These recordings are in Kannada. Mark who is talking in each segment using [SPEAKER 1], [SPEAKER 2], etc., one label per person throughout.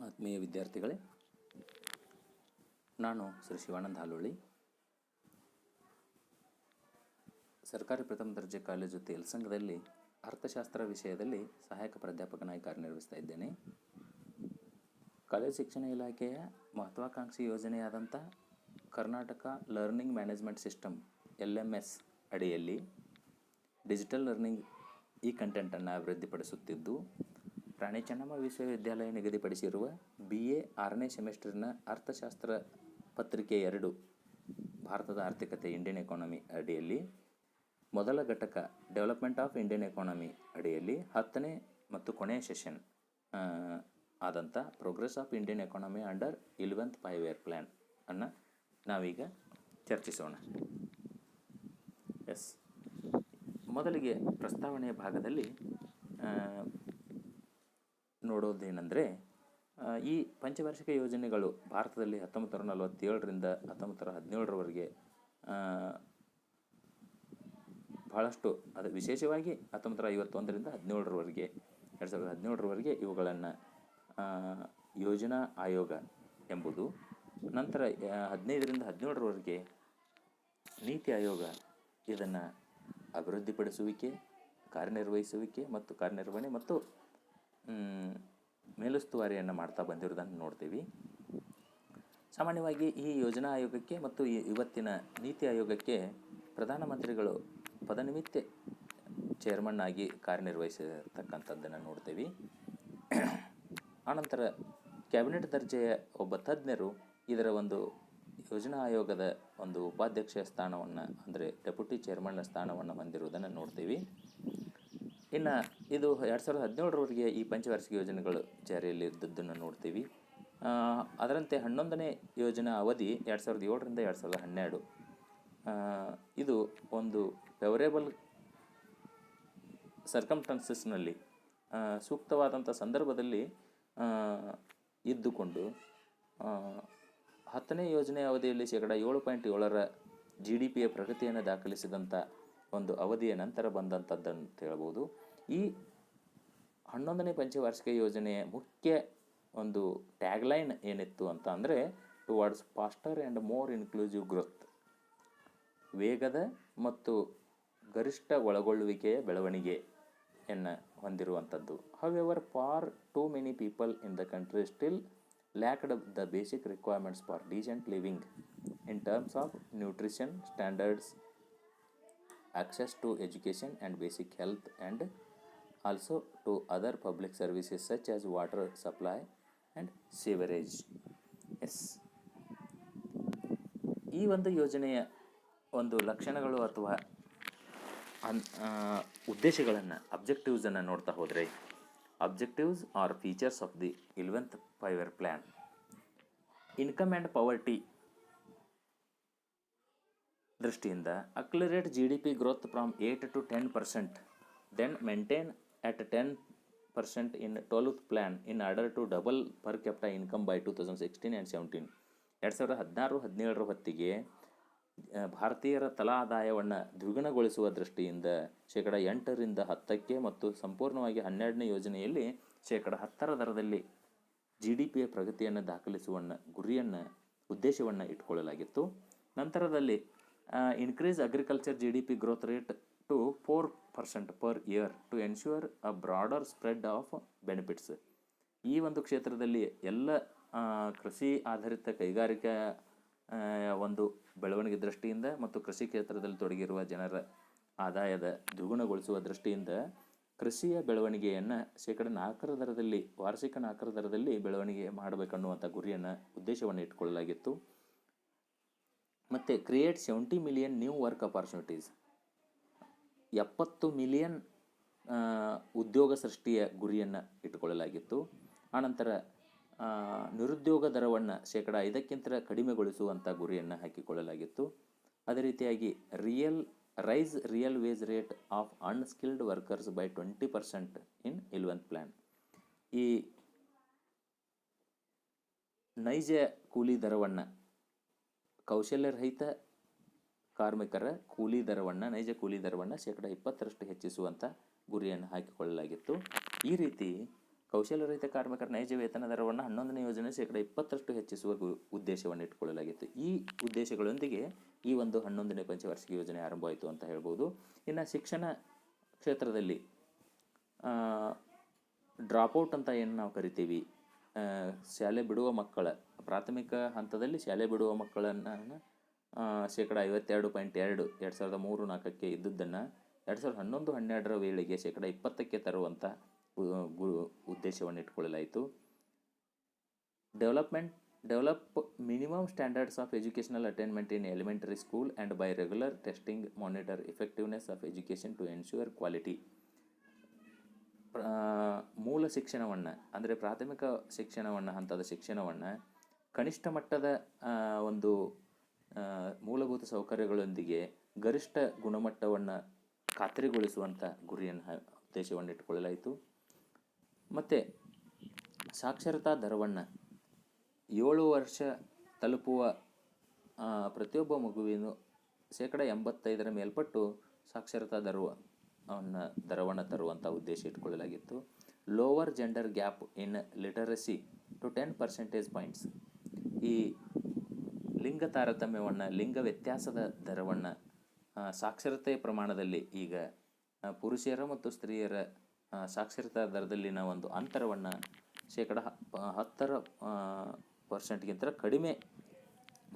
[SPEAKER 1] ಆತ್ಮೀಯ ವಿದ್ಯಾರ್ಥಿಗಳೇ, ನಾನು ಶ್ರೀ ಶಿವಾನಂದ ಹಾಲೊಳ್ಳಿ, ಸರ್ಕಾರಿ ಪ್ರಥಮ ದರ್ಜೆ ಕಾಲೇಜು ತೇಲ್ಸಂಗದಲ್ಲಿ ಅರ್ಥಶಾಸ್ತ್ರ ವಿಷಯದಲ್ಲಿ ಸಹಾಯಕ ಪ್ರಾಧ್ಯಾಪಕನಾಗಿ ಕಾರ್ಯನಿರ್ವಹಿಸ್ತಾ ಇದ್ದೇನೆ. ಕಾಲೇಜು ಶಿಕ್ಷಣ ಇಲಾಖೆಯ ಮಹತ್ವಾಕಾಂಕ್ಷಿ ಯೋಜನೆಯಾದಂಥ Karnataka learning management system LMS ಅಡಿಯಲ್ಲಿ ಡಿಜಿಟಲ್ ಲರ್ನಿಂಗ್ ಈ ಕಂಟೆಂಟನ್ನು ಅಭಿವೃದ್ಧಿಪಡಿಸುತ್ತಿದ್ದು, ರಾಣಿ ಚೆನ್ನಮ್ಮ ವಿಶ್ವವಿದ್ಯಾಲಯ ನಿಗದಿಪಡಿಸಿರುವ BA 6ನೇ ಸೆಮಿಸ್ಟರ್ನ ಅರ್ಥಶಾಸ್ತ್ರ ಪತ್ರಿಕೆ 2 ಭಾರತದ ಆರ್ಥಿಕತೆ ಇಂಡಿಯನ್ ಎಕಾನಮಿ ಅಡಿಯಲ್ಲಿ ಮೊದಲ ಘಟಕ ಡೆವಲಪ್ಮೆಂಟ್ ಆಫ್ ಇಂಡಿಯನ್ ಎಕಾನಮಿ ಅಡಿಯಲ್ಲಿ 10ನೇ ಮತ್ತು ಕೊನೆಯ ಸೆಷನ್ ಆದಂಥ progress of Indian economy under 11th 5-year plan ಅನ್ನು ನಾವೀಗ ಚರ್ಚಿಸೋಣ. ಮೊದಲಿಗೆ ಪ್ರಸ್ತಾವನೆಯ ಭಾಗದಲ್ಲಿ ನೋಡೋದೇನೆಂದರೆ, ಈ ಪಂಚವಾರ್ಷಿಕ ಯೋಜನೆಗಳು ಭಾರತದಲ್ಲಿ 1947ರಿಂದ 1917ರವರೆಗೆ ಬಹಳಷ್ಟು, ಅದು ವಿಶೇಷವಾಗಿ 1951ರಿಂದ 17ರವರೆಗೆ 2017ರವರೆಗೆ ಇವುಗಳನ್ನು ಯೋಜನಾ ಆಯೋಗ ಎಂಬುದು, ನಂತರ 15ರಿಂದ 17ರವರೆಗೆ ನೀತಿ ಆಯೋಗ ಇದನ್ನು ಅಭಿವೃದ್ಧಿಪಡಿಸುವಿಕೆ, ಕಾರ್ಯನಿರ್ವಹಣೆ ಮತ್ತು ಮೇಲುಸ್ತುವಾರಿಯನ್ನು ಮಾಡ್ತಾ ಬಂದಿರೋದನ್ನು ನೋಡ್ತೀವಿ. ಸಾಮಾನ್ಯವಾಗಿ ಈ ಯೋಜನಾ ಆಯೋಗಕ್ಕೆ ಮತ್ತು ಇವತ್ತಿನ ನೀತಿ ಆಯೋಗಕ್ಕೆ ಪ್ರಧಾನಮಂತ್ರಿಗಳು ಪದನಿಮಿತ್ತ ಚೇರ್ಮನ್ ಆಗಿ ಕಾರ್ಯನಿರ್ವಹಿಸಿರ್ತಕ್ಕಂಥದ್ದನ್ನು ನೋಡ್ತೀವಿ. ಆನಂತರ ಕ್ಯಾಬಿನೆಟ್ ದರ್ಜೆಯ ಒಬ್ಬ ತಜ್ಞರು ಇದರ ಒಂದು ಯೋಜನಾ ಆಯೋಗದ ಒಂದು ಉಪಾಧ್ಯಕ್ಷ ಸ್ಥಾನವನ್ನು, ಅಂದರೆ ಡೆಪ್ಯೂಟಿ ಚೇರ್ಮನ್ನ ಸ್ಥಾನವನ್ನು ಹೊಂದಿರುವುದನ್ನು ನೋಡ್ತೀವಿ. ಇನ್ನು ಇದು 2017ರವರೆಗೆ ಈ ಪಂಚವಾರ್ಷಿಕ ಯೋಜನೆಗಳು ಜಾರಿಯಲ್ಲಿ ಇದ್ದದ್ದನ್ನು ನೋಡ್ತೀವಿ. ಅದರಂತೆ 11ನೇ ಯೋಜನಾ ಅವಧಿ 2007ರಿಂದ 2012. ಇದು ಒಂದು ಫೇವರೇಬಲ್ ಸರ್ಕಮ್ಸ್ಟೆನ್ಸಸ್ನಲ್ಲಿ, ಸೂಕ್ತವಾದಂಥ ಸಂದರ್ಭದಲ್ಲಿ ಇದ್ದುಕೊಂಡು 10ನೇ ಯೋಜನೆ ಅವಧಿಯಲ್ಲಿ 7.7% GDPಯ ಪ್ರಗತಿಯನ್ನು ದಾಖಲಿಸಿದಂಥ ಒಂದು ಅವಧಿಯ ನಂತರ ಬಂದಂಥದ್ದನ್ನು ಹೇಳ್ಬೋದು. ಈ 11ನೇ ಪಂಚವಾರ್ಷಿಕ ಯೋಜನೆಯ ಮುಖ್ಯ ಒಂದು ಟ್ಯಾಗ್ಲೈನ್ ಏನಿತ್ತು ಅಂತ ಅಂದರೆ, towards faster and more inclusive growth, ವೇಗದ ಮತ್ತು ಗರಿಷ್ಠ ಒಳಗೊಳ್ಳುವಿಕೆಯ ಬೆಳವಣಿಗೆಯನ್ನು ಹೊಂದಿರುವಂಥದ್ದು. However, for too many people in the country still lacked the basic requirements for decent living in terms of nutrition standards, access to education and basic health, and also to other public services such as water supply and sewerage. ಈ ಒಂದು ಯೋಜನೆಯ ಒಂದು ಲಕ್ಷಣಗಳು ಅಥವಾ ಉದ್ದೇಶಗಳನ್ನು, ಅಬ್ಜೆಕ್ಟಿವ್ಸನ್ನು ನೋಡ್ತಾ ಹೋದರೆ, objectives are features of the 11th 5-year plan. Income and poverty ದೃಷ್ಟಿಯಿಂದ accelerate GDP growth from 8 to 10%, then maintain at 10% in 12th plan in order to double per capita income by 2016 and 17. 2016-17 ಹೊತ್ತಿಗೆ ಭಾರತೀಯರ ತಲಾ ಆದಾಯವನ್ನು ದ್ವಿಗುಣಗೊಳಿಸುವ ದೃಷ್ಟಿಯಿಂದ 8% 10% ಮತ್ತು ಸಂಪೂರ್ಣವಾಗಿ 12ನೇ ಯೋಜನೆಯಲ್ಲಿ 10% ದರದಲ್ಲಿ GDPಯ ಪ್ರಗತಿಯನ್ನು ದಾಖಲಿಸುವ ಉದ್ದೇಶವನ್ನು ಇಟ್ಕೊಳ್ಳಲಾಗಿತ್ತು. ನಂತರದಲ್ಲಿ increase agriculture GDP growth rate to 4% per year to ensure a broader spread of benefits. ಈ ಒಂದು ಕ್ಷೇತ್ರದಲ್ಲಿ ಎಲ್ಲ ಕೃಷಿ ಆಧಾರಿತ ಕೈಗಾರಿಕಾ ಒಂದು ಬೆಳವಣಿಗೆ ದೃಷ್ಟಿಯಿಂದ ಮತ್ತು ಕೃಷಿ ಕ್ಷೇತ್ರದಲ್ಲಿ ತೊಡಗಿರುವ ಜನರ ಆದಾಯದ ದ್ವಿಗುಣಗೊಳಿಸುವ ದೃಷ್ಟಿಯಿಂದ ಕೃಷಿಯ ಬೆಳವಣಿಗೆಯನ್ನು 4% ದರದಲ್ಲಿ, ವಾರ್ಷಿಕ 4% ದರದಲ್ಲಿ ಬೆಳವಣಿಗೆ ಮಾಡಬೇಕನ್ನುವಂಥ ಉದ್ದೇಶವನ್ನು ಇಟ್ಕೊಳ್ಳಲಾಗಿತ್ತು. ಮತ್ತು create 70 million new work opportunities, 70 million ಉದ್ಯೋಗ ಸೃಷ್ಟಿಯ ಗುರಿಯನ್ನು ಇಟ್ಟುಕೊಳ್ಳಲಾಗಿತ್ತು. ಆನಂತರ ನಿರುದ್ಯೋಗ ದರವನ್ನು 5% ಕಡಿಮೆಗೊಳಿಸುವಂಥ ಗುರಿಯನ್ನು ಹಾಕಿಕೊಳ್ಳಲಾಗಿತ್ತು. ಅದೇ ರೀತಿಯಾಗಿ real wage rate of unskilled workers by 20% in 11th plan. ಈ ನೈಜ ಕೂಲಿ ದರವನ್ನು, ಕೌಶಲ್ಯರಹಿತ ಕಾರ್ಮಿಕರ ನೈಜ ಕೂಲಿ ದರವನ್ನು 20% ಹೆಚ್ಚಿಸುವಂಥ ಗುರಿಯನ್ನು ಹಾಕಿಕೊಳ್ಳಲಾಗಿತ್ತು. ಈ ರೀತಿ ಕೌಶಲ್ಯರಹಿತ ಕಾರ್ಮಿಕರ ನೈಜ ವೇತನ ದರವನ್ನು 11ನೇ ಯೋಜನೆ ಶೇಕಡ 20% ಹೆಚ್ಚಿಸುವ ಉದ್ದೇಶವನ್ನು ಇಟ್ಟುಕೊಳ್ಳಲಾಗಿತ್ತು. ಈ ಉದ್ದೇಶಗಳೊಂದಿಗೆ ಈ ಒಂದು 11ನೇ ಪಂಚವಾರ್ಷಿಕ ಯೋಜನೆ ಆರಂಭವಾಯಿತು ಅಂತ ಹೇಳ್ಬೋದು. ಇನ್ನು ಶಿಕ್ಷಣ ಕ್ಷೇತ್ರದಲ್ಲಿ ಡ್ರಾಪ್ಔಟ್ ಅಂತ ಏನು ನಾವು ಕರಿತೀವಿ, ಶಾಲೆ ಬಿಡುವ ಮಕ್ಕಳ ಪ್ರಾಥಮಿಕ ಹಂತದಲ್ಲಿ ಶಾಲೆ ಬಿಡುವ ಮಕ್ಕಳನ್ನು ಶೇಕಡ 52.2 2003-04 ಇದ್ದುದನ್ನು 2011-12 ವೇಳೆಗೆ ಶೇಕಡ 20ಕ್ಕೆ ತರುವಂಥ ಉದ್ದೇಶವನ್ನು ಇಟ್ಕೊಳ್ಳಲಾಯಿತು. Develop minimum standards of educational attainment in elementary school and by regular testing monitor effectiveness of education to ensure quality. ಮೂಲ ಶಿಕ್ಷಣವನ್ನು ಅಂದರೆ ಪ್ರಾಥಮಿಕ ಶಿಕ್ಷಣವನ್ನು ಹಂತದ ಶಿಕ್ಷಣವನ್ನು ಕನಿಷ್ಠ ಮಟ್ಟದ ಒಂದು ಮೂಲಭೂತ ಸೌಕರ್ಯಗಳೊಂದಿಗೆ ಗರಿಷ್ಠ ಗುಣಮಟ್ಟವನ್ನು ಖಾತ್ರಿಗೊಳಿಸುವಂಥ ಗುರಿಯನ್ನು ಉದ್ದೇಶವನ್ನು ಇಟ್ಟುಕೊಳ್ಳಲಾಯಿತು. ಮತ್ತು ಸಾಕ್ಷರತಾ ದರವನ್ನು 7 ವರ್ಷ ತಲುಪುವ ಪ್ರತಿಯೊಬ್ಬ ಮಗುವಿನ ಶೇಕಡ 85 ಮೇಲ್ಪಟ್ಟು ಸಾಕ್ಷರತಾ ದರವನ್ನು ತರುವಂಥ ಉದ್ದೇಶ ಇಟ್ಕೊಳ್ಳಲಾಗಿತ್ತು. Lower gender gap in literacy to 10% points. ಈ ಲಿಂಗ ತಾರತಮ್ಯವನ್ನು, ಲಿಂಗ ವ್ಯತ್ಯಾಸದ ದರವನ್ನು ಸಾಕ್ಷರತೆ ಪ್ರಮಾಣದಲ್ಲಿ ಈಗ ಪುರುಷರ ಮತ್ತು ಸ್ತ್ರೀಯರ ಸಾಕ್ಷರತಾ ದರದಲ್ಲಿನ ಒಂದು ಅಂತರವನ್ನು ಶೇಕಡ 10% ಕಡಿಮೆ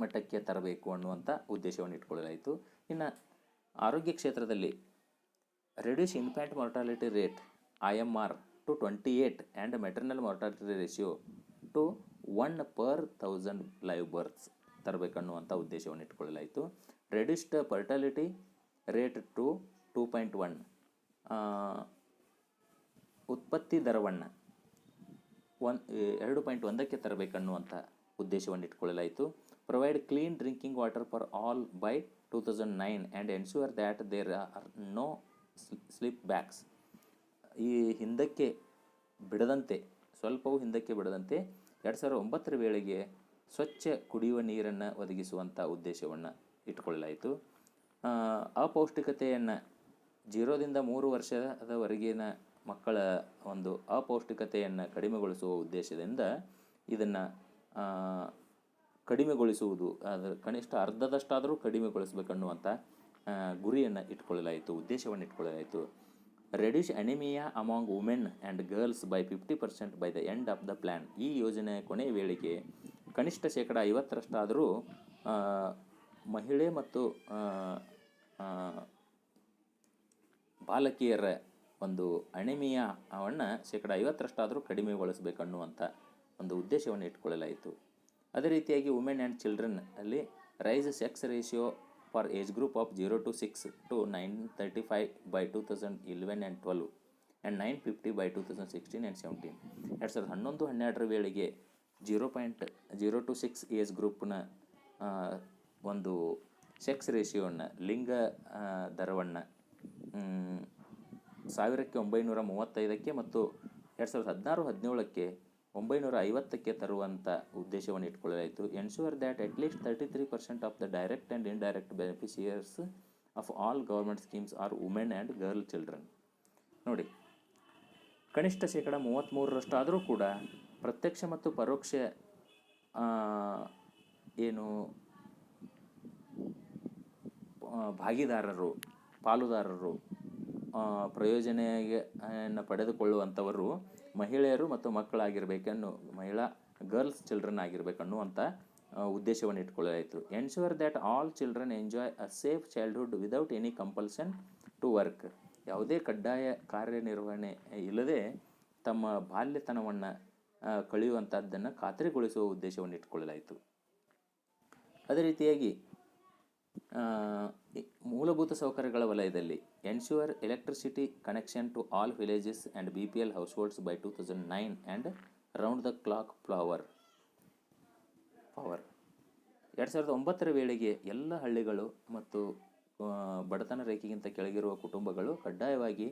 [SPEAKER 1] ಮಟ್ಟಕ್ಕೆ ತರಬೇಕು ಅನ್ನುವಂಥ ಉದ್ದೇಶವನ್ನು ಇಟ್ಕೊಳ್ಳಲಾಯಿತು. ಇನ್ನು ಆರೋಗ್ಯ ಕ್ಷೇತ್ರದಲ್ಲಿ reduce infant mortality rate IMR to 28 and maternal mortality ratio to 1 per 1000 live births ತರಬೇಕನ್ನುವಂಥ ಉದ್ದೇಶವನ್ನು ಇಟ್ಕೊಳ್ಳಲಾಯಿತು. Reduced fertility rate to 2.1. ಉತ್ಪತ್ತಿ ದರವನ್ನು 2.1ಕ್ಕೆ ತರಬೇಕನ್ನುವಂಥ ಉದ್ದೇಶವನ್ನು ಇಟ್ಕೊಳ್ಳಲಾಯಿತು. Provide clean drinking water for all by 2009 and ensure that there are no slip backs. ಈ ಹಿಂದಕ್ಕೆ ಬಿಡದಂತೆ, ಸ್ವಲ್ಪವೂ ಹಿಂದಕ್ಕೆ ಬಿಡದಂತೆ 2009 ವೇಳೆಗೆ ಸ್ವಚ್ಛ ಕುಡಿಯುವ ನೀರನ್ನು ಒದಗಿಸುವಂಥ ಉದ್ದೇಶವನ್ನು ಇಟ್ಕೊಳ್ಳಲಾಯಿತು. ಅಪೌಷ್ಟಿಕತೆಯನ್ನು 0ರಿಂದ 3 ವರ್ಷದವರೆಗಿನ ಮಕ್ಕಳ ಒಂದು ಅಪೌಷ್ಟಿಕತೆಯನ್ನು ಕಡಿಮೆಗೊಳಿಸುವ ಉದ್ದೇಶದಿಂದ ಇದನ್ನು ಕಡಿಮೆಗೊಳಿಸುವುದು, ಅದರ ಕನಿಷ್ಠ ಅರ್ಧದಷ್ಟಾದರೂ ಕಡಿಮೆಗೊಳಿಸಬೇಕನ್ನುವಂಥ ಗುರಿಯನ್ನು ಇಟ್ಕೊಳ್ಳಲಾಯಿತು, ಉದ್ದೇಶವನ್ನು ಇಟ್ಕೊಳ್ಳಲಾಯಿತು. Reduce anaemia among women and girls by 50% by the end of the plan. ಈ ಯೋಜನೆಯ ಕೊನೆಯ ವೇಳೆಗೆ ಕನಿಷ್ಠ ಶೇಕಡ 50ರಷ್ಟಾದರೂ ಮಹಿಳೆ ಮತ್ತು ಬಾಲಕಿಯರ ಒಂದು ಅನಿಮಿಯಾವನ್ನು ಶೇಕಡ 50ರಷ್ಟಾದರೂ ಕಡಿಮೆಗೊಳಿಸಬೇಕನ್ನುವಂಥ ಒಂದು ಉದ್ದೇಶವನ್ನು ಇಟ್ಕೊಳ್ಳಲಾಯಿತು. ಅದೇ ರೀತಿಯಾಗಿ ವುಮೆನ್ ಆ್ಯಂಡ್ ಚಿಲ್ಡ್ರನ್ ಅಲ್ಲಿ rise sex ratio for age group of 0 to 6 to 935 by 2011 and 12 and 950 by 2016 and 17. 2011-12 ವೇಳೆಗೆ 0 to 6 ಏಜ್ ಗ್ರೂಪ್ನ ಒಂದು ಸೆಕ್ಸ್ ರೇಷಿಯೋವನ್ನು, ಲಿಂಗ ದರವನ್ನು 1000ಕ್ಕೆ 935ಕ್ಕೆ ಮತ್ತು 2016-17ಕ್ಕೆ 950ಕ್ಕೆ ತರುವಂಥ ಉದ್ದೇಶವನ್ನು ಇಟ್ಕೊಳ್ಳಲಾಯಿತು. Ensure that at least 33% of the direct and indirect beneficiaries of all government schemes are women and girl children. ನೋಡಿ, ಕನಿಷ್ಠ ಶೇಕಡ 33ರಷ್ಟಾದರೂ ಕೂಡ ಪ್ರತ್ಯಕ್ಷ ಮತ್ತು ಪರೋಕ್ಷ ಏನು ಭಾಗಿದಾರರು, ಪಾಲುದಾರರು, ಪ್ರಯೋಜನೆಯನ್ನು ಪಡೆದುಕೊಳ್ಳುವಂಥವರು ಮಹಿಳೆಯರು ಮತ್ತು ಮಕ್ಕಳಾಗಿರಬೇಕನ್ನು, ಗರ್ಲ್ಸ್ ಚಿಲ್ಡ್ರನ್ ಆಗಿರಬೇಕನ್ನುವಂಥ ಉದ್ದೇಶವನ್ನು ಇಟ್ಕೊಳ್ಳಲಾಯಿತು. Ensure that all children enjoy a safe childhood without any compulsion to work. ಯಾವುದೇ ಕಡ್ಡಾಯ ಕಾರ್ಯನಿರ್ವಹಣೆ ಇಲ್ಲದೆ ತಮ್ಮ ಬಾಲ್ಯತನವನ್ನು ಕಳೆಯುವಂಥದ್ದನ್ನು ಖಾತ್ರಿಗೊಳಿಸುವ ಉದ್ದೇಶವನ್ನು ಇಟ್ಕೊಳ್ಳಲಾಯಿತು. ಅದೇ ರೀತಿಯಾಗಿ ಮೂಲಭೂತ ಸೌಕರ್ಯಗಳ ವಲಯದಲ್ಲಿ ensure electricity connection to all villages and BPL households by 2009 and round the clock power. 2009 ವೇಳೆಗೆ ಎಲ್ಲ ಹಳ್ಳಿಗಳು ಮತ್ತು ಬಡತನ ರೇಖೆಗಿಂತ ಕೆಳಗಿರುವ ಕುಟುಂಬಗಳು ಕಡ್ಡಾಯವಾಗಿ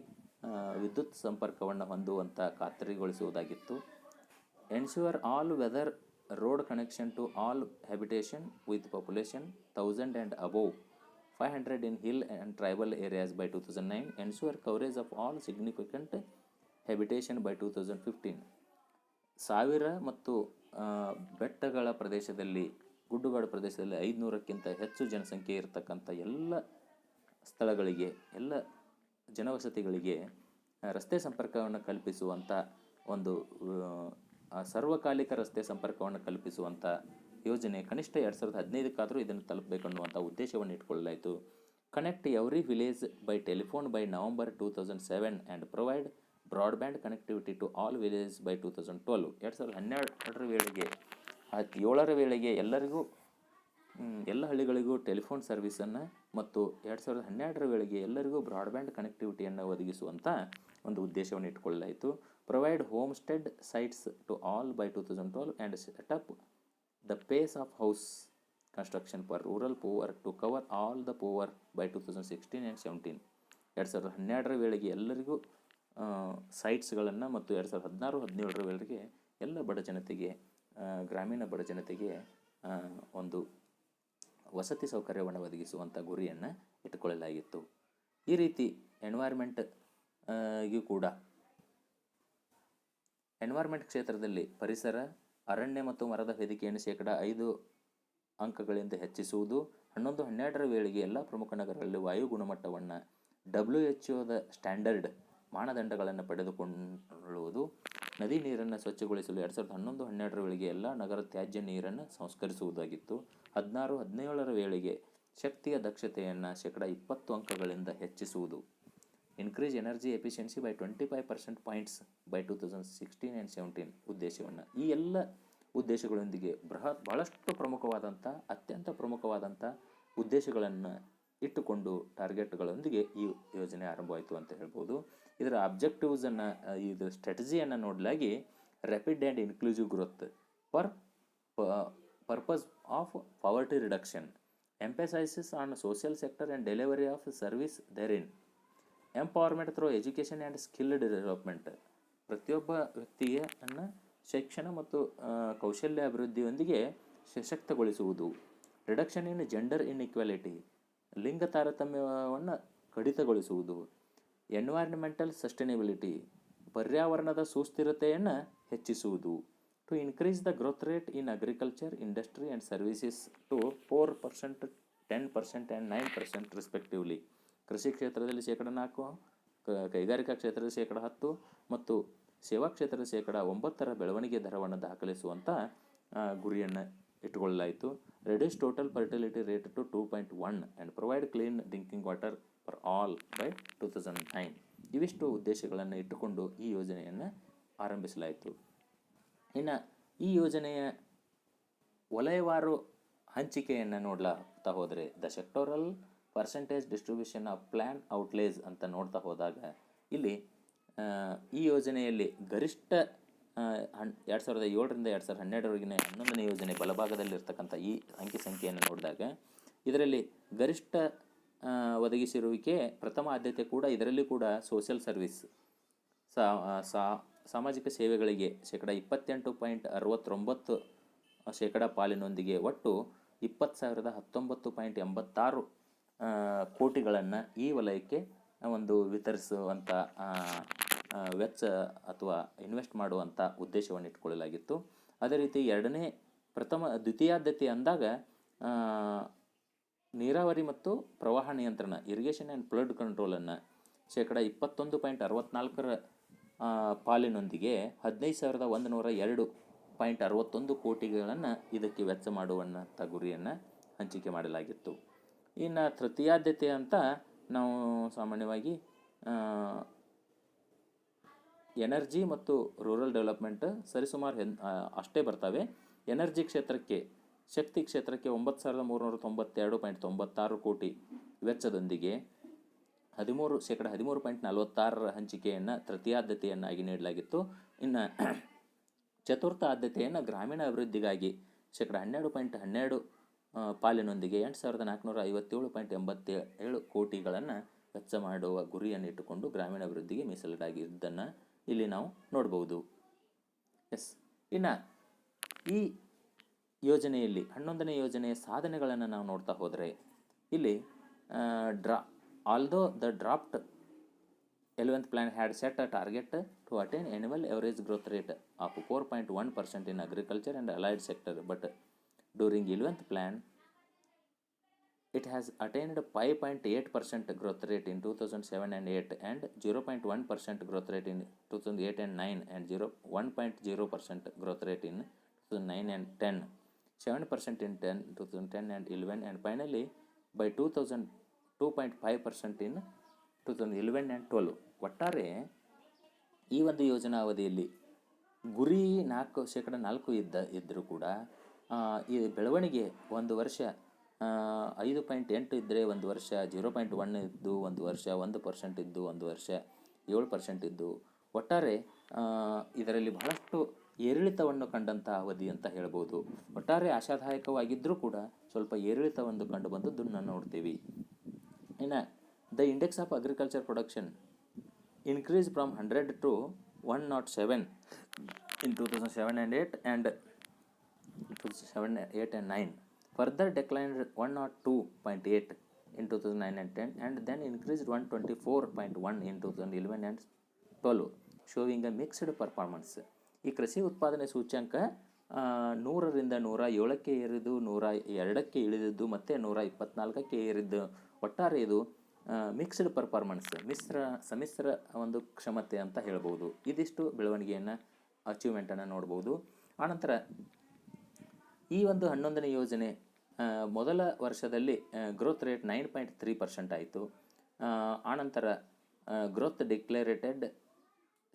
[SPEAKER 1] ವಿದ್ಯುತ್ ಸಂಪರ್ಕವನ್ನು ಹೊಂದುವಂಥ ಖಾತ್ರಿಗೊಳಿಸುವುದಾಗಿತ್ತು. Ensure all weather road connection to all habitation with population 1000 and above 500 in hill and tribal areas by 2009. Ensure coverage of all significant habitation by 2015. 1000 ಮತ್ತು ಬೆಟ್ಟಗಳ ಪ್ರದೇಶದಲ್ಲಿ, ಗುಡ್ಡುಗಾಡು ಪ್ರದೇಶದಲ್ಲಿ 500ಕ್ಕಿಂತ ಹೆಚ್ಚು ಜನಸಂಖ್ಯೆ ಇರತಕ್ಕಂಥ ಎಲ್ಲ ಸ್ಥಳಗಳಿಗೆ, ಎಲ್ಲ ಜನವಸತಿಗಳಿಗೆ ರಸ್ತೆ ಸಂಪರ್ಕವನ್ನು ಕಲ್ಪಿಸುವಂಥ ಒಂದು ಸರ್ವಕಾಲಿಕ ರಸ್ತೆ ಸಂಪರ್ಕವನ್ನು ಕಲ್ಪಿಸುವಂಥ ಯೋಜನೆ ಕನಿಷ್ಠ 2015ಕ್ಕಾದರೂ ಇದನ್ನು ತಲುಪಬೇಕನ್ನುವಂಥ ಉದ್ದೇಶವನ್ನು ಇಟ್ಕೊಳ್ಳಲಾಯಿತು. Connect every village by telephone by November 2007 and provide broadband connectivity to all villages by 2012. 2012 ವೇಳೆಗೆ 7ರ ವೇಳೆಗೆ ಎಲ್ಲರಿಗೂ, ಎಲ್ಲ ಹಳ್ಳಿಗಳಿಗೂ ಟೆಲಿಫೋನ್ ಸರ್ವಿಸನ್ನು ಮತ್ತು 2012ರ ವೇಳೆಗೆ ಎಲ್ಲರಿಗೂ ಬ್ರಾಡ್ಬ್ಯಾಂಡ್ ಕನೆಕ್ಟಿವಿಟಿಯನ್ನು ಒದಗಿಸುವಂಥ ಒಂದು ಉದ್ದೇಶವನ್ನು ಇಟ್ಕೊಳ್ಳಲಾಯಿತು. Provide homestead sites to all by 2012 and set up the pace of house construction for rural poor to cover all the poor by 2016 and 17. 2012ರ ವೇಳೆಗೆ ಎಲ್ಲರಿಗೂ ಸೈಟ್ಸ್ಗಳನ್ನು ಮತ್ತು 2016-17ರ ವೇಳೆಗೆ ಎಲ್ಲ ಬಡ ಜನತೆಗೆ, ಗ್ರಾಮೀಣ ಬಡ ಜನತೆಗೆ ಒಂದು ವಸತಿ ಸೌಕರ್ಯವನ್ನು ಒದಗಿಸುವಂಥ ಗುರಿಯನ್ನು ಇಟ್ಟುಕೊಳ್ಳಲಾಗಿತ್ತು. ಈ ರೀತಿ ಎನ್ವೈರ್ಮೆಂಟ್ಗೂ ಕೂಡ, ಎನ್ವೈರ್ಮೆಂಟ್ ಕ್ಷೇತ್ರದಲ್ಲಿ ಪರಿಸರ, ಅರಣ್ಯ ಮತ್ತು ಮರದ ಹೊದಿಕೆಯನ್ನು 5 ಅಂಕಗಳಿಂದ ಹೆಚ್ಚಿಸುವುದು. 11-12ರ ವೇಳೆಗೆ ಎಲ್ಲ ಪ್ರಮುಖ ನಗರಗಳಲ್ಲಿ ವಾಯು ಗುಣಮಟ್ಟವನ್ನು WHO ಸ್ಟ್ಯಾಂಡರ್ಡ್ ಮಾನದಂಡಗಳನ್ನು ಪಡೆದುಕೊಳ್ಳುವುದು. ನದಿ ನೀರನ್ನು ಸ್ವಚ್ಛಗೊಳಿಸಲು 2011-12ರ ವೇಳೆಗೆ ಎಲ್ಲ ನಗರ ತ್ಯಾಜ್ಯ ನೀರನ್ನು ಸಂಸ್ಕರಿಸುವುದಾಗಿತ್ತು. 16-17ರ ವೇಳೆಗೆ ಶಕ್ತಿಯ ದಕ್ಷತೆಯನ್ನು 20 ಅಂಕಗಳಿಂದ ಹೆಚ್ಚಿಸುವುದು. Increase energy efficiency by 25% points by 2016 and 17 ಉದ್ದೇಶವನ್ನು. ಈ ಎಲ್ಲ ಉದ್ದೇಶಗಳೊಂದಿಗೆ ಬಹಳಷ್ಟು ಪ್ರಮುಖವಾದಂಥ, ಅತ್ಯಂತ ಪ್ರಮುಖವಾದಂಥ ಉದ್ದೇಶಗಳನ್ನು ಇಟ್ಟುಕೊಂಡು ಟಾರ್ಗೆಟ್ಗಳೊಂದಿಗೆ ಈ ಯೋಜನೆ ಆರಂಭವಾಯಿತು ಅಂತ ಹೇಳ್ಬೋದು. ಇದರ ಅಬ್ಜೆಕ್ಟಿವ್ಸನ್ನು, ಇದು ಸ್ಟ್ರಾಟಜಿಯನ್ನು ನೋಡಲಾಗಿ rapid and inclusive growth for purpose of poverty reduction, emphasises on social sector and delivery of service therein, empowerment through education and skill development, ಪ್ರತಿಯೊಬ್ಬ ವ್ಯಕ್ತಿಯನ್ನು ಶಿಕ್ಷಣ ಮತ್ತು ಕೌಶಲ್ಯ ಅಭಿವೃದ್ಧಿಯೊಂದಿಗೆ ಸಶಕ್ತಗೊಳಿಸುವುದು. ರಿಡಕ್ಷನ್ ಇನ್ ಜೆಂಡರ್ ಇನ್ಇಕ್ವಾಲಿಟಿ, ಲಿಂಗ ತಾರತಮ್ಯವನ್ನು ಕಡಿತಗೊಳಿಸುವುದು. ಎನ್ವೈರ್ನ್ಮೆಂಟಲ್ ಸಸ್ಟೈನಬಿಲಿಟಿ, ಪರ್ಯಾವರಣದ ಸುಸ್ಥಿರತೆಯನ್ನು ಹೆಚ್ಚಿಸುವುದು. To increase the growth rate in agriculture, industry and services to 4%, 10% and 9% respectively. ಕೃಷಿ ಕ್ಷೇತ್ರದಲ್ಲಿ 4%, ಕೈಗಾರಿಕಾ ಕ್ಷೇತ್ರದ 10% ಮತ್ತು ಸೇವಾ ಕ್ಷೇತ್ರದ 9% ಬೆಳವಣಿಗೆ ದರವನ್ನು ದಾಖಲಿಸುವಂಥ ಗುರಿಯನ್ನು ಇಟ್ಟುಕೊಳ್ಳಲಾಯಿತು. Reduce total fertility rate to 2.1 and provide clean drinking water for all by 2009. ಇವಿಷ್ಟು ಉದ್ದೇಶಗಳನ್ನು ಇಟ್ಟುಕೊಂಡು ಈ ಯೋಜನೆಯನ್ನು ಆರಂಭಿಸಲಾಯಿತು. ಇನ್ನು ಈ ಯೋಜನೆಯ ವಲಯವಾರು ಹಂಚಿಕೆಯನ್ನು ನೋಡ್ಲಾಗ್ತಾ ಹೋದರೆ, the sectoral percentage distribution of plan outlays ಅಂತ ನೋಡ್ತಾ ಹೋದಾಗ, ಇಲ್ಲಿ ಈ ಯೋಜನೆಯಲ್ಲಿ ಗರಿಷ್ಠ 2007ರಿಂದ 2012ರವರೆಗಿನ 11ನೇ ಯೋಜನೆ ಬಲಭಾಗದಲ್ಲಿರ್ತಕ್ಕಂಥ ಈ ಅಂಕಿ ಸಂಖ್ಯೆಯನ್ನು ನೋಡಿದಾಗ, ಇದರಲ್ಲಿ ಗರಿಷ್ಠ ಒದಗಿಸಿರುವಿಕೆ ಪ್ರಥಮ ಆದ್ಯತೆ ಕೂಡ, ಇದರಲ್ಲಿ ಕೂಡ ಸೋಷಿಯಲ್ ಸರ್ವಿಸ್, ಸಾಮಾಜಿಕ ಸೇವೆಗಳಿಗೆ 28.69% ಪಾಲಿನೊಂದಿಗೆ ಒಟ್ಟು 20,019.86 ಕೋಟಿಗಳನ್ನು ಈ ವಲಯಕ್ಕೆ ಒಂದು ವಿತರಿಸುವಂಥ ವೆಚ್ಚ ಅಥವಾ ಇನ್ವೆಸ್ಟ್ ಮಾಡುವಂಥ ಉದ್ದೇಶವನ್ನು ಇಟ್ಕೊಳ್ಳಲಾಗಿತ್ತು. ಅದೇ ರೀತಿ ದ್ವಿತೀಯಾದ್ಯತೆ ಅಂದಾಗ ನೀರಾವರಿ ಮತ್ತು ಪ್ರವಾಹ ನಿಯಂತ್ರಣ, ಇರಿಗೇಷನ್ ಆ್ಯಂಡ್ ಫ್ಲಡ್ ಕಂಟ್ರೋಲನ್ನು 21.64% ಪಾಲಿನೊಂದಿಗೆ 15,102.61 ಕೋಟಿಗಳನ್ನು ಇದಕ್ಕೆ ವೆಚ್ಚ ಮಾಡುವಂಥ ಗುರಿಯನ್ನು ಹಂಚಿಕೆ ಮಾಡಲಾಗಿತ್ತು. ಇನ್ನು ತೃತೀಯಾದ್ಯತೆ ಅಂತ ನಾವು ಸಾಮಾನ್ಯವಾಗಿ ಎನರ್ಜಿ ಮತ್ತು ರೂರಲ್ ಡೆವಲಪ್ಮೆಂಟ್ ಸರಿಸುಮಾರು ಅಷ್ಟೇ ಬರ್ತವೆ. ಎನರ್ಜಿ ಕ್ಷೇತ್ರಕ್ಕೆ, ಶಕ್ತಿ ಕ್ಷೇತ್ರಕ್ಕೆ 9,392.96 ಕೋಟಿ ವೆಚ್ಚದೊಂದಿಗೆ 13% ಹಂಚಿಕೆಯನ್ನು ತೃತೀಯಾದ್ಯತೆಯನ್ನಾಗಿ ನೀಡಲಾಗಿತ್ತು. ಇನ್ನು ಚತುರ್ಥ ಆದ್ಯತೆಯನ್ನು ಗ್ರಾಮೀಣ ಅಭಿವೃದ್ಧಿಗಾಗಿ 12.12% ಪಾಲಿನೊಂದಿಗೆ 8,457.87 ಕೋಟಿಗಳನ್ನು ವೆಚ್ಚ ಮಾಡುವ ಗುರಿಯನ್ನು ಇಟ್ಟುಕೊಂಡು ಗ್ರಾಮೀಣ ಅಭಿವೃದ್ಧಿಗೆ ಮೀಸಲಾಗಿದ್ದನ್ನು ಇಲ್ಲಿ ನಾವು ನೋಡ್ಬೋದು. ಇನ್ನು ಈ ಯೋಜನೆಯಲ್ಲಿ 11ನೇ ಯೋಜನೆಯ ಸಾಧನೆಗಳನ್ನು ನಾವು ನೋಡ್ತಾ ಹೋದರೆ, ಇಲ್ಲಿ although the draft 11th plan had set a target to attain annual average growth rate of 4.1% in agriculture and allied sector, but during 11th plan it has attained 5.8% growth rate in 2007 and 8 and 0.1% growth rate in 2008 and 9 and 1.0% growth rate in 2009 and 10, 7% in 2010 and 11, and finally by 2000 2.5% in 2011 and 12. ಒಟ್ಟಾರೆ ಈ ಒಂದು ಯೋಜನಾ ಅವಧಿಯಲ್ಲಿ ಗುರಿ 4% ಇದ್ದರೂ ಕೂಡ ಈ ಬೆಳವಣಿಗೆ ಒಂದು ವರ್ಷ 5.8 ಇದ್ದರೆ ಒಂದು ವರ್ಷ 0.1 ಇದ್ದು, ಒಂದು ವರ್ಷ 1% ಇದ್ದು, ಒಂದು ವರ್ಷ 7% ಇದ್ದು, ಒಟ್ಟಾರೆ ಇದರಲ್ಲಿ ಬಹಳಷ್ಟು ಏರಿಳಿತವನ್ನು ಕಂಡಂಥ ಅವಧಿ ಅಂತ ಹೇಳ್ಬೋದು. ಒಟ್ಟಾರೆ ಆಶಾದಾಯಕವಾಗಿದ್ದರೂ ಕೂಡ ಸ್ವಲ್ಪ ಏರಿಳಿತವನ್ನು ಕಂಡು ಬಂದದ್ದನ್ನು ನೋಡ್ತೀವಿ. ಇನ್ನು the index of agriculture production increased from 100 to 107 in 2007 and 8 and 2007, 8 and 9. Further declined 102.8 in 2009 and 10 and then increased 124.1 in 2011 and 12, showing a mixed performance. ಈ ಕೃಷಿ ಉತ್ಪಾದನೆ ಸೂಚ್ಯಂಕ 100ರಿಂದ 107ಕ್ಕೆ ಏರಿದ್ದು, 102ಕ್ಕೆ ಇಳಿದಿದ್ದು, ಮತ್ತು 124ಕ್ಕೆ ಏರಿದ್ದು. ಒಟ್ಟಾರೆ ಇದು ಮಿಕ್ಸ್ಡ್ ಪರ್ಫಾರ್ಮೆನ್ಸ್, ಸಮ್ಮಿಶ್ರ ಒಂದು ಕ್ಷಮತೆ ಅಂತ ಹೇಳ್ಬೋದು. ಇದಿಷ್ಟು ಬೆಳವಣಿಗೆಯನ್ನು, ಅಚೀವ್ಮೆಂಟನ್ನು ನೋಡ್ಬೋದು. ಆನಂತರ ಈ ಒಂದು 11ನೇ ಯೋಜನೆ ಮೊದಲ ವರ್ಷದಲ್ಲಿ ಗ್ರೋತ್ ರೇಟ್ 9.3% ಆಯಿತು. ಆನಂತರ growth decelerated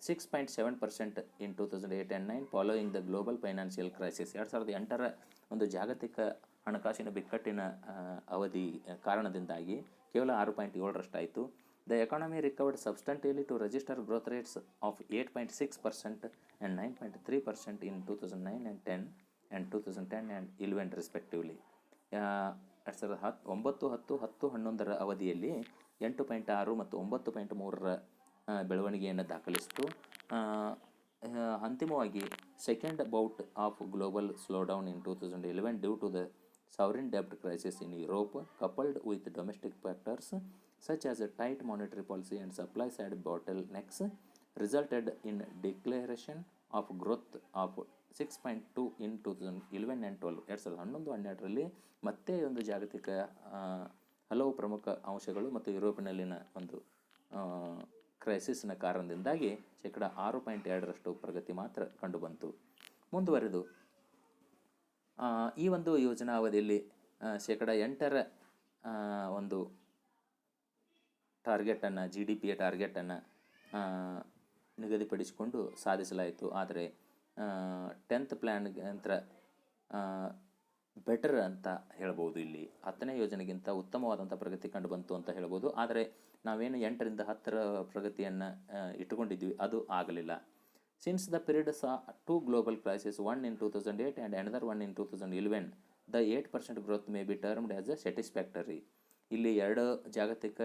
[SPEAKER 1] 6.7% in 2008 and 9 following the global financial crisis. 2008ರ ಒಂದು ಜಾಗತಿಕ ಹಣಕಾಸಿನ ಬಿಕ್ಕಟ್ಟಿನ ಅವಧಿ ಕಾರಣದಿಂದಾಗಿ ಕೇವಲ 6.7% the economy recovered substantively to register growth rates of 8.6% and 9.3% in 2009 and 10 and 2010 and 11 respectively. 2009, 10, 11ರ ಅವಧಿಯಲ್ಲಿ 8.6 ಮತ್ತು 9.3ರ ಬೆಳವಣಿಗೆಯನ್ನು ದಾಖಲಿಸಿತು. ಅಂತಿಮವಾಗಿ second bout of global slowdown in 2011 due to the sovereign debt crisis in Europe, coupled with domestic factors such as a tight monetary policy and supply side bottlenecks, resulted in declaration of growth of 6.2 in 2011 and 12. 2011-12ರಲ್ಲಿ ಮತ್ತೆ ಒಂದು ಜಾಗತಿಕ ಹಲವು ಪ್ರಮುಖ ಅಂಶಗಳು ಮತ್ತು ಯುರೋಪಿನಲ್ಲಿನ ಒಂದು ಕ್ರೈಸಿಸ್ನ ಕಾರಣದಿಂದಾಗಿ 6.2% ಪ್ರಗತಿ ಮಾತ್ರ ಕಂಡುಬಂತು. ಮುಂದುವರೆದು ಈ ಒಂದು ಯೋಜನಾ ಅವಧಿಯಲ್ಲಿ 8% ಒಂದು ಟಾರ್ಗೆಟನ್ನು, GDPಯ ಟಾರ್ಗೆಟನ್ನು ನಿಗದಿಪಡಿಸಿಕೊಂಡು ಸಾಧಿಸಲಾಯಿತು. ಆದರೆ 10th ಪ್ಲ್ಯಾನ್ ನಂತರ ಬೆಟರ್ ಅಂತ ಹೇಳ್ಬೋದು. ಇಲ್ಲಿ 10ನೇ ಯೋಜನೆಗಿಂತ ಉತ್ತಮವಾದಂಥ ಪ್ರಗತಿ ಕಂಡುಬಂತು ಅಂತ ಹೇಳ್ಬೋದು. ಆದರೆ ನಾವೇನು 8ರಿಂದ 10ರ ಪ್ರಗತಿಯನ್ನು ಇಟ್ಟುಕೊಂಡಿದ್ವಿ ಅದು ಆಗಲಿಲ್ಲ. Since the period saw two global crises, one in 2008 and another one in 2011, the 8% growth may be termed as a satisfactory. ಇಲ್ಲಿ 2 ಜಾಗತಿಕ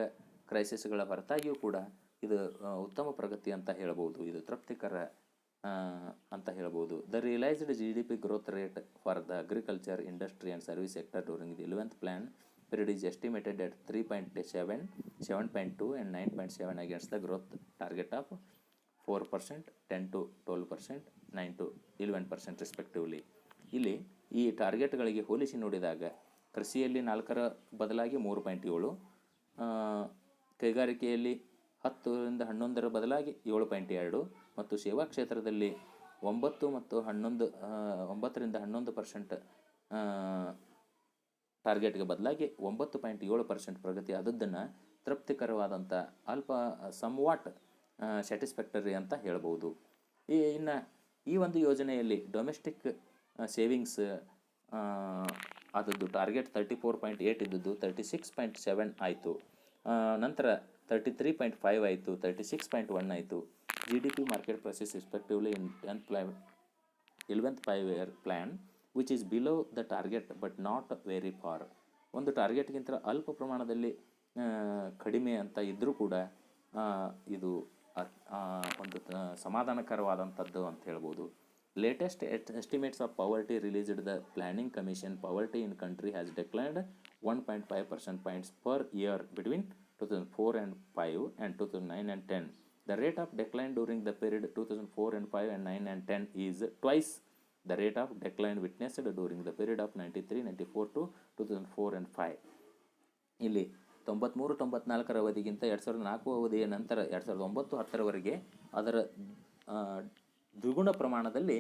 [SPEAKER 1] ಕ್ರೈಸಿಸ್ಗಳ ಹೊರತಾಗಿಯೂ ಕೂಡ ಇದು ಉತ್ತಮ ಪ್ರಗತಿ ಅಂತ ಹೇಳ್ಬೋದು, ಇದು ತೃಪ್ತಿಕರ ಅಂತ ಹೇಳ್ಬೋದು. The realised GDP growth rate for the agriculture, industry and service sector during the 11th plan period is estimated at 3.7, 7.2 and 9.7 against the growth target of 4%, 10 to 12%, 9 to 11% respectively. ಇಲ್ಲಿ ಈ ಟಾರ್ಗೆಟ್ಗಳಿಗೆ ಹೋಲಿಸಿ ನೋಡಿದಾಗ ಕೃಷಿಯಲ್ಲಿ 4ರ ಬದಲಾಗಿ 3.7, ಕೈಗಾರಿಕೆಯಲ್ಲಿ 10ರಿಂದ 11ರ ಬದಲಾಗಿ 7.2 ಮತ್ತು ಸೇವಾ ಕ್ಷೇತ್ರದಲ್ಲಿ 9 ಮತ್ತು 9ರಿಂದ 11% ಟಾರ್ಗೆಟ್ಗೆ ಬದಲಾಗಿ 9.7% ಪ್ರಗತಿ ಆದದ್ದನ್ನು ತೃಪ್ತಿಕರವಾದಂಥ ಸಮ್ವಾಟ್ ಸ್ಯಾಟಿಸ್ಫ್ಯಾಕ್ಟರಿ ಅಂತ ಹೇಳ್ಬೋದು. ಇನ್ನು ಈ ಒಂದು ಯೋಜನೆಯಲ್ಲಿ ಡೊಮೆಸ್ಟಿಕ್ ಸೇವಿಂಗ್ಸ್ ಆದದ್ದು ಟಾರ್ಗೆಟ್ 34.8 ಇದ್ದದ್ದು 36.7 ಆಯಿತು. ನಂತರ 33.5 ಆಯಿತು, 36.1 ಆಯಿತು. GDP market prices respectively in 11th 5-year plan which is below the target but not very far. ಒಂದು ಟಾರ್ಗೆಟ್ಗಿಂತ ಅಲ್ಪ ಪ್ರಮಾಣದಲ್ಲಿ ಕಡಿಮೆ ಅಂತ ಇದ್ದರೂ ಕೂಡ ಇದು ಒಂದು ಸಮಾಧಾನಕರವಾದಂಥದ್ದು ಅಂತ ಹೇಳ್ಬೋದು. Latest estimates of poverty released the planning commission. Poverty in country has declined 1.5% points per year between 2004 and 5 and 2009 and 10. The rate of decline during the period 2004 and 5 and 9 and 10 is twice the rate of decline witnessed during the period of 93, 94 to 2004 and 5. ಇಲ್ಲಿ 93-94 ಅವಧಿಗಿಂತ 2004 ಅವಧಿಯ ನಂತರ 2009-10ರವರೆಗೆ ಅದರ ದ್ವಿಗುಣ ಪ್ರಮಾಣದಲ್ಲಿ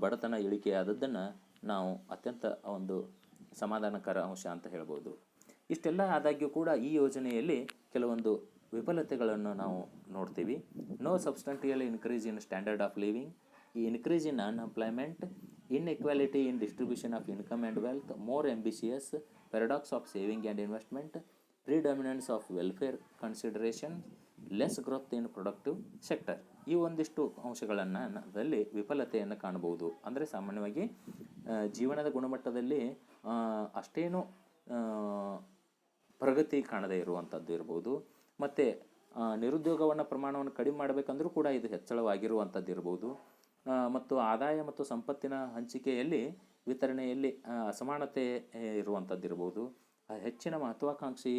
[SPEAKER 1] ಬಡತನ ಇಳಿಕೆಯಾದದ್ದನ್ನು ನಾವು ಅತ್ಯಂತ ಒಂದು ಸಮಾಧಾನಕರ ಅಂಶ ಅಂತ ಹೇಳ್ಬೋದು. ಇಷ್ಟೆಲ್ಲ ಆದಾಗ್ಯೂ ಕೂಡ ಈ ಯೋಜನೆಯಲ್ಲಿ ಕೆಲವೊಂದು ವಿಫಲತೆಗಳನ್ನು ನಾವು ನೋಡ್ತೀವಿ. No substantial increase in standard of living, ಈ increase in unemployment, inequality in distribution of income and wealth, more ambitious, paradox of saving and investment, predominance of welfare consideration, less growth in productive sector. ಈ ಒಂದಿಷ್ಟು ಅಂಶಗಳಲ್ಲಿ ವಿಫಲತೆಯನ್ನು ಕಾಣಬಹುದು. ಅಂದರೆ ಸಾಮಾನ್ಯವಾಗಿ ಜೀವನದ ಗುಣಮಟ್ಟದಲ್ಲಿ ಅಷ್ಟೇನು ಪ್ರಗತಿ ಕಾಣದೇ ಇರುವಂಥದ್ದು ಇರ್ಬೋದು, ಮತ್ತು ನಿರುದ್ಯೋಗವನ್ನು ಪ್ರಮಾಣವನ್ನು ಕಡಿಮೆ ಮಾಡಬೇಕಂದ್ರೂ ಕೂಡ ಇದು ಹೆಚ್ಚಳವಾಗಿರುವಂಥದ್ದು ಇರ್ಬೋದು, ಮತ್ತು ಆದಾಯ ಮತ್ತು ಸಂಪತ್ತಿನ ಹಂಚಿಕೆಯಲ್ಲಿ ವಿತರಣೆಯಲ್ಲಿ ಅಸಮಾನತೆ ಇರುವಂಥದ್ದು ಇರ್ಬೋದು, ಹೆಚ್ಚಿನ ಮಹತ್ವಾಕಾಂಕ್ಷಿ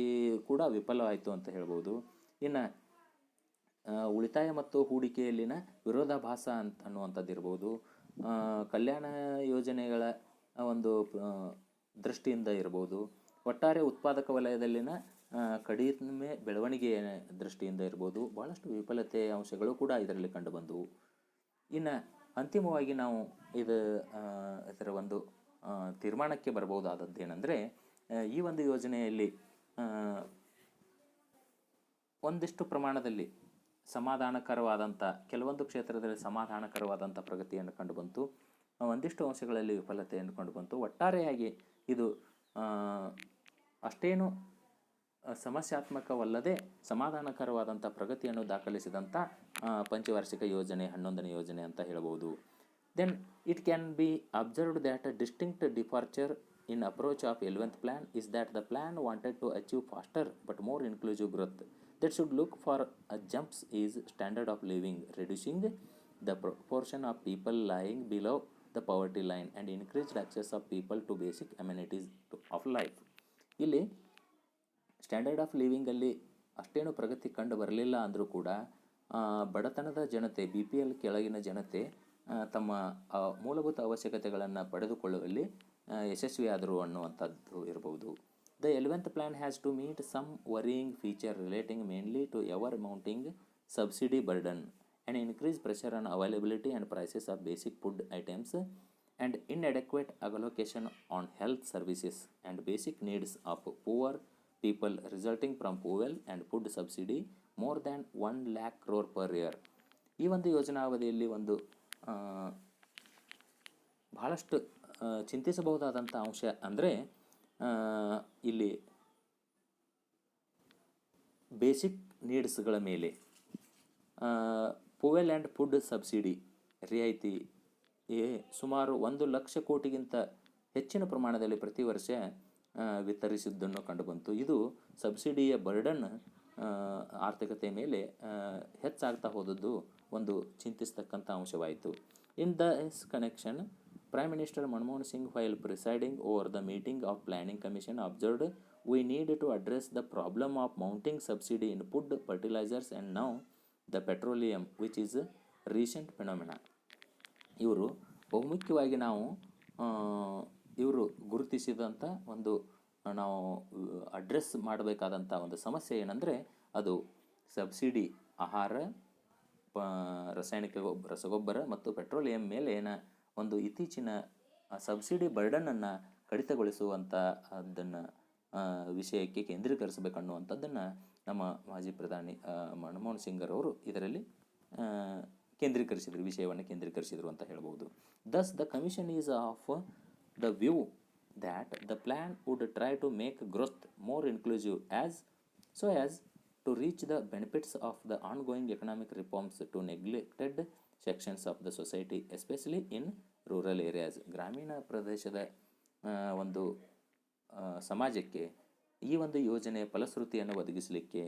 [SPEAKER 1] ಕೂಡ ವಿಫಲವಾಯಿತು ಅಂತ ಹೇಳ್ಬೋದು. ಇನ್ನು ಉಳಿತಾಯ ಮತ್ತು ಹೂಡಿಕೆಯಲ್ಲಿನ ವಿರೋಧಾಭಾಸ ಅನ್ನುವಂಥದ್ದು ಇರ್ಬೋದು, ಕಲ್ಯಾಣ ಯೋಜನೆಗಳ ಒಂದು ದೃಷ್ಟಿಯಿಂದ ಇರ್ಬೋದು, ಒಟ್ಟಾರೆ ಉತ್ಪಾದಕ ವಲಯದಲ್ಲಿನ ಕಡಿಮೆ ಬೆಳವಣಿಗೆಯ ದೃಷ್ಟಿಯಿಂದ ಇರ್ಬೋದು, ಭಾಳಷ್ಟು ವಿಫಲತೆ ಅಂಶಗಳು ಕೂಡ ಇದರಲ್ಲಿ ಕಂಡುಬಂದವು. ಇನ್ನು ಅಂತಿಮವಾಗಿ ನಾವು ಇದರ ಒಂದು ತೀರ್ಮಾನಕ್ಕೆ ಬರಬಹುದಾದದ್ದು ಏನಂದರೆ, ಈ ಒಂದು ಯೋಜನೆಯಲ್ಲಿ ಒಂದಿಷ್ಟು ಪ್ರಮಾಣದಲ್ಲಿ ಸಮಾಧಾನಕರವಾದಂಥ ಕೆಲವೊಂದು ಕ್ಷೇತ್ರದಲ್ಲಿ ಸಮಾಧಾನಕರವಾದಂಥ ಪ್ರಗತಿಯನ್ನು ಕಂಡುಬಂತು, ಒಂದಿಷ್ಟು ಅಂಶಗಳಲ್ಲಿ ವಿಫಲತೆಯನ್ನು ಕಂಡುಬಂತು. ಒಟ್ಟಾರೆಯಾಗಿ ಇದು ಅಷ್ಟೇನು ಸಮಸ್ಯಾತ್ಮಕವಲ್ಲದೆ ಸಮಾಧಾನಕರವಾದಂಥ ಪ್ರಗತಿಯನ್ನು ದಾಖಲಿಸಿದಂಥ ಪಂಚವಾರ್ಷಿಕ ಯೋಜನೆ 11ನೇ ಯೋಜನೆ ಅಂತ ಹೇಳ್ಬೋದು. Then it can be observed that a distinct departure in approach of 11th plan is that the plan wanted to achieve faster but more inclusive growth that should look for a jumps is standard of living, reducing the proportion of people lying below the poverty line and increased access of people to basic amenities of life. ಇಲ್ಲಿ ಸ್ಟ್ಯಾಂಡರ್ಡ್ ಆಫ್ ಲಿವಿಂಗಲ್ಲಿ ಅಷ್ಟೇನು ಪ್ರಗತಿ ಕಂಡು ಬರಲಿಲ್ಲ ಅಂದರೂ ಕೂಡ ಬಡತನದ ಜನತೆ, BPL ಕೆಳಗಿನ ಜನತೆ ತಮ್ಮ ಮೂಲಭೂತ ಅವಶ್ಯಕತೆಗಳನ್ನು ಪಡೆದುಕೊಳ್ಳುವಲ್ಲಿ ಯಶಸ್ವಿಯಾದರು ಅನ್ನುವಂಥದ್ದು ಇರಬಹುದು. The 11th plan has to meet some worrying feature relating mainly to ever mounting subsidy burden and increased pressure on availability and prices of basic food items and inadequate allocation on health services and basic needs of poor people resulting from fuel and food subsidy more than 1 lakh crore per year. ಈ ಒಂದು ಯೋಜನಾವಧಿಯಲ್ಲಿ ಒಂದು ಬಹಳಷ್ಟು ಚಿಂತಿಸಬಹುದಾದಂಥ ಅಂಶ ಅಂದರೆ, ಇಲ್ಲಿ ಬೇಸಿಕ್ ನೀಡ್ಸ್ಗಳ ಮೇಲೆ ಫ್ಯೂಯಲ್ ಆ್ಯಂಡ್ ಫುಡ್ ಸಬ್ಸಿಡಿ ರಿಯಾಯಿತಿ ಸುಮಾರು 1 ಲಕ್ಷ ಕೋಟಿಗಿಂತ ಹೆಚ್ಚಿನ ಪ್ರಮಾಣದಲ್ಲಿ ಪ್ರತಿ ವರ್ಷ ವಿತರಿಸಿದ್ದನ್ನು ಕಂಡುಬಂತು. ಇದು ಸಬ್ಸಿಡಿಯ ಬರ್ಡನ್ ಆರ್ಥಿಕತೆ ಮೇಲೆ ಹೆಚ್ಚಾಗ್ತಾ ಹೋದದ್ದು ಒಂದು ಚಿಂತಿಸ್ತಕ್ಕಂಥ ಅಂಶವಾಯಿತು. In this connection, Prime Minister Manmohan Singh, while presiding over the meeting of Planning Commission, observed, "We need to address the problem of mounting subsidy in food, fertilizers and now the petroleum, which is a recent phenomena." ಇವರು ಬಹುಮುಖ್ಯವಾಗಿ ಇವರು ಗುರುತಿಸಿದಂಥ ಒಂದು ನಾವು ಅಡ್ರೆಸ್ ಮಾಡಬೇಕಾದಂಥ ಒಂದು ಸಮಸ್ಯೆ ಏನಂದರೆ, ಅದು ಸಬ್ಸಿಡಿ ಆಹಾರ, ರಾಸಾಯನಿಕ ರಸಗೊಬ್ಬರ ಮತ್ತು ಪೆಟ್ರೋಲಿಯಂ ಮೇಲೆ ಒಂದು ಇತ್ತೀಚಿನ ಸಬ್ಸಿಡಿ ಬರ್ಡನನ್ನು ಕಡಿತಗೊಳಿಸುವಂಥ ಅದನ್ನು ವಿಷಯಕ್ಕೆ ಕೇಂದ್ರೀಕರಿಸಬೇಕನ್ನುವಂಥದ್ದನ್ನು ನಮ್ಮ ಮಾಜಿ ಪ್ರಧಾನಿ ಮನಮೋಹನ್ ಸಿಂಗರವರು ಇದರಲ್ಲಿ ವಿಷಯವನ್ನು ಕೇಂದ್ರೀಕರಿಸಿದರು ಅಂತ ಹೇಳ್ಬೋದು. Thus the commission is of the view that the plan would try to make growth more inclusive as to reach the benefits of the ongoing economic reforms to neglected sections of the society, especially in rural areas. ಗ್ರಾಮೀಣ ಪ್ರದೇಶದ ಒಂದು ಸಮಾಜಕ್ಕೆ ಈ ಒಂದು ಯೋಜನೆಯ ಫಲಶ್ರುತಿಯನ್ನು ಒದಗಿಸಲಿಕ್ಕೆ,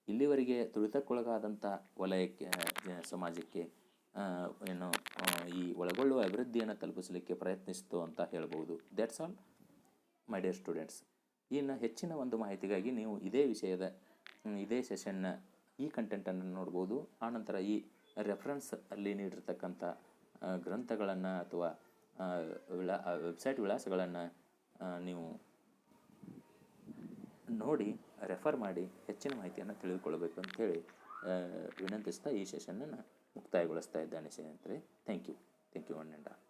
[SPEAKER 1] ಇಲ್ಲಿವರೆಗೆ ತುಳಿತಕ್ಕೊಳಗಾದಂಥ ವಲಯಕ್ಕೆ ಸಮಾಜಕ್ಕೆ ಈ ಒಳಗೊಳ್ಳುವ ಅಭಿವೃದ್ಧಿಯನ್ನು ತಲುಪಿಸಲಿಕ್ಕೆ ಪ್ರಯತ್ನಿಸಿತು ಅಂತ ಹೇಳ್ಬೋದು. That's all my dear students. ಇನ್ನು ಹೆಚ್ಚಿನ ಒಂದು ಮಾಹಿತಿಗಾಗಿ ನೀವು ಇದೇ ಸೆಷನ್ನ ಈ ಕಂಟೆಂಟನ್ನು ನೋಡ್ಬೋದು. ಆನಂತರ ಈ ರೆಫರೆನ್ಸ್ ಅಲ್ಲಿ ನೀಡಿರ್ತಕ್ಕಂಥ ಗ್ರಂಥಗಳನ್ನು ಅಥವಾ ವೆಬ್ಸೈಟ್ ವಿಳಾಸಗಳನ್ನು ನೀವು ನೋಡಿ ರೆಫರ್ ಮಾಡಿ ಹೆಚ್ಚಿನ ಮಾಹಿತಿಯನ್ನು ತಿಳಿದುಕೊಳ್ಬೇಕು ಅಂತೇಳಿ ವಿನಂತಿಸ್ತಾ ಈ ಸೆಷನ್ನನ್ನು ಮುಕ್ತಾಯಗೊಳಿಸ್ತಾ ಇದ್ದಾನೆ ಸ್ನೇಹಿತರೆ. Thank you one and all.